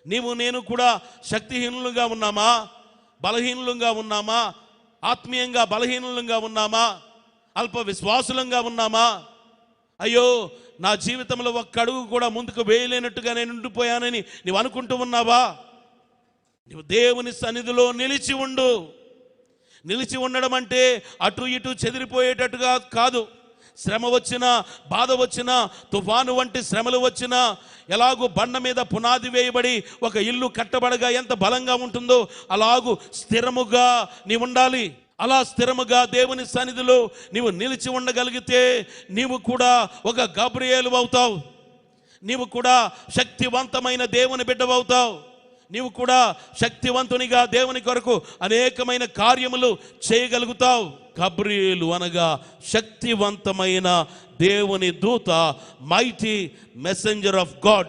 నేను కూడా శక్తిహీనులుగా ఉన్నామా, బలహీనులుగా ఉన్నామా, ఆత్మీయంగా బలహీనులుగా ఉన్నామా, అల్ప విశ్వాసులంగా ఉన్నామా? అయ్యో, నా జీవితంలో ఒక్క అడుగు కూడా ముందుకు వేయలేనట్టుగా నేను ఉండిపోయానని నీవు అనుకుంటూ ఉన్నావా? నీవు దేవుని సన్నిధిలో నిలిచి ఉండు. నిలిచి ఉండడం అంటే అటు ఇటు చెదిరిపోయేటట్టుగా కాదు. శ్రమ వచ్చినా, బాధ వచ్చినా, తుఫాను వంటి శ్రమలు వచ్చినా, ఎలాగూ బండ మీద పునాది వేయబడి ఒక ఇల్లు కట్టబడగా ఎంత బలంగా ఉంటుందో అలాగూ స్థిరముగా నీవు ఉండాలి. అలా స్థిరముగా దేవుని సన్నిధిలో నీవు నిలిచి ఉండగలిగితే నీవు కూడా ఒక గబ్రియేలు అవుతావు. నీవు కూడా శక్తివంతమైన దేవుని బిడ్డవవుతావు. నీవు కూడా శక్తివంతునిగా దేవుని కొరకు అనేకమైన కార్యములు చేయగలుగుతావు. గబ్రియేలు అనగా శక్తివంతమైన దేవుని దూత, మైటీ మెసెంజర్ ఆఫ్ గాడ్.